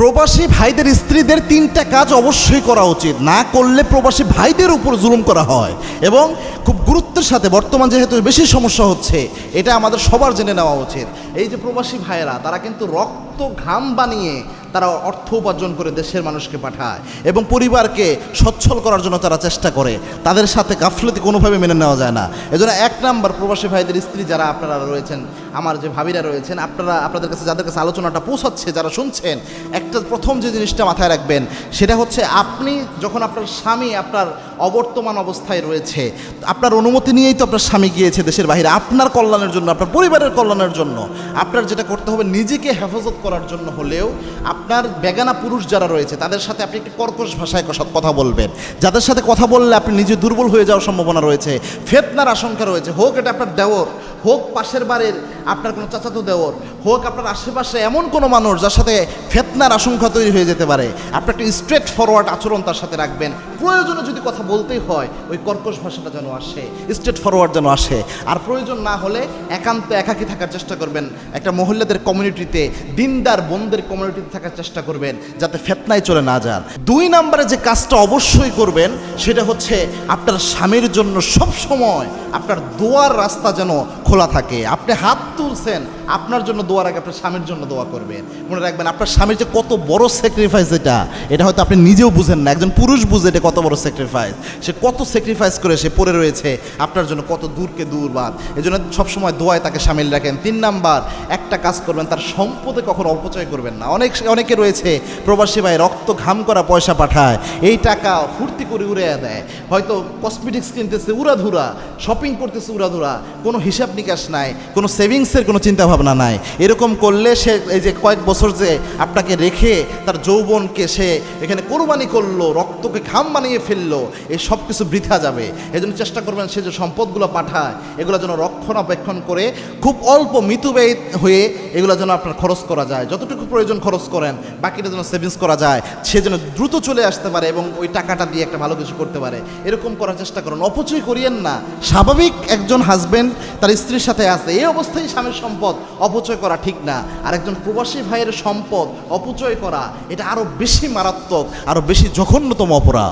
প্রবাসী ভাইদের স্ত্রীদের তিনটা কাজ অবশ্যই করা উচিত, না করলে প্রবাসী ভাইদের উপর জুলুম করা হয়। এবং খুব গুরুত্বের সাথে বর্তমান যেহেতু বেশি সমস্যা হচ্ছে, এটা আমাদের সবার জেনে নেওয়া উচিত। এই যে প্রবাসী ভাইয়েরা, তারা কিন্তু রক্ত ঘাম বানিয়ে তারা অর্থ উপার্জন করে দেশের মানুষকে পাঠায় এবং পরিবারকে সচ্ছল করার জন্য তারা চেষ্টা করে। তাদের সাথে গাফলতি কোনোভাবে মেনে নেওয়া যায় না। এজন্য এক নাম্বার, প্রবাসী ভাইদের স্ত্রী যারা আপনারা রয়েছেন, আমার যে ভাবিরা রয়েছেন, আপনাদের কাছে যাদের কাছে আলোচনাটা পৌঁছাচ্ছে, যারা শুনছেন, একটা প্রথম যে জিনিসটা মাথায় রাখবেন সেটা হচ্ছে, আপনি যখন আপনার স্বামী আপনার অবর্তমান অবস্থায় রয়েছে, আপনার অনুমতি নিয়েই তো আপনার স্বামী গিয়েছে দেশের বাইরে আপনার কল্যাণের জন্য, আপনার পরিবারের কল্যাণের জন্য। আপনার যেটা করতে হবে, নিজেকে হেফাজত করার জন্য হলেও আপনার বেগানা পুরুষ যারা রয়েছে তাদের সাথে আপনি একটি কর্কশ ভাষায় কথা বলবেন। যাদের সাথে কথা বললে আপনি নিজে দুর্বল হয়ে যাওয়ার সম্ভাবনা রয়েছে, ফিতনার আশঙ্কা রয়েছে, হোক এটা আপনার দেওর, হোক পাশের বাড়ির আপনার কোনো চাচাতো দেওর, হোক আপনার আশেপাশে এমন কোনো মানুষ যার সাথে ফিতনার আশঙ্কা তৈরি হয়ে যেতে পারে। আপনি একটা স্ট্রেট ফরওয়ার্ড আচরণ তার সাথে রাখবেন। প্রয়োজনে যদি কথা বলতেই হয়, ওই কর্কশ ভাষাটা যেন আসে, স্ট্রেট ফরওয়ার্ড যেন আসে। আর প্রয়োজন না হলে একান্ত একাকী থাকার চেষ্টা করবেন। একটা মহিলাদের কমিউনিটিতে, দিনদার বোনদের কমিউনিটিতে থাকার চেষ্টা করবেন, যাতে ফিতনায় চলে না যান। 2 নম্বরে যে কাজটা অবশ্যই করবেন সেটা হচ্ছে, আপনার স্বামীর জন্য সব সময় আপনার দোয়ার রাস্তা যেন খোলা থাকে। আপনি হাত তুলছেন, আপনার জন্য দোয়ার আগে আপনার স্বামীর জন্য দোয়া করবেন। মনে রাখবেন, আপনার স্বামীর যে কত বড় স্যাক্রিফাইস, এটা হয়তো আপনি নিজেও বুঝেন না। একজন পুরুষ বুঝে এটা কত বড় স্যাক্রিফাইস। সে কত স্যাক্রিফাইস করে সে পড়ে রয়েছে আপনার জন্য, কত দূরকে দূর বাদ। এই জন্য সবসময় দোয়ায় তাকে সামিল রাখেন। 3 নাম্বার, একটা কাজ করবেন, তার সম্পদে কখনো অপচয় করবেন না। অনেকে রয়েছে প্রবাসী ভাই রক্ত ঘাম করা পয়সা পাঠায়, এই টাকা ফুর্তি করে উড়িয়ে দেয়। হয়তো কসমেটিক্স কিনতেছে উড়াধুরা, শপিং করতেছে উড়াধুরা, কোনো হিসাব নিকাশ নাই, কোনো সেভিংসের কোনো চিন্তা ভাবনা নাই। এরকম করলে সে এই যে কয়েক বছর যে আপনাকে রেখে তার যৌবনকে সে এখানে কোরবানি করলো, রক্তকে ঘাম বানিয়ে ফেললো, এই সব কিছু বৃথা যাবে। এই জন্য চেষ্টা করবেন সে যে সম্পদগুলো পাঠায় এগুলো যেন রক্ষণাবেক্ষণ করে খুব অল্প মিতব্যয়ী হয়ে এগুলো যেন আপনার খরচ করা যায়। যতটুকু প্রয়োজন খরচ করেন, বাকিটা যেন সেভিংস করা যায়, সে যেন দ্রুত চলে আসতে পারে এবং ওই টাকাটা দিয়ে একটা ভালো কিছু করতে পারে। এরকম করার চেষ্টা করুন, অপচয় করিয়েন না। স্বাভাবিক একজন হাজবেন্ড তার স্ত্রীর সাথে আছে, এই অবস্থায় স্বামীর সম্পদ অপচয় করা ঠিক না। আর একজন প্রবাসী ভাইয়ের সম্পদ অপচয় করা, এটা আরও বেশি মারাত্মক, আরও বেশি জঘন্যতম অপরাধ।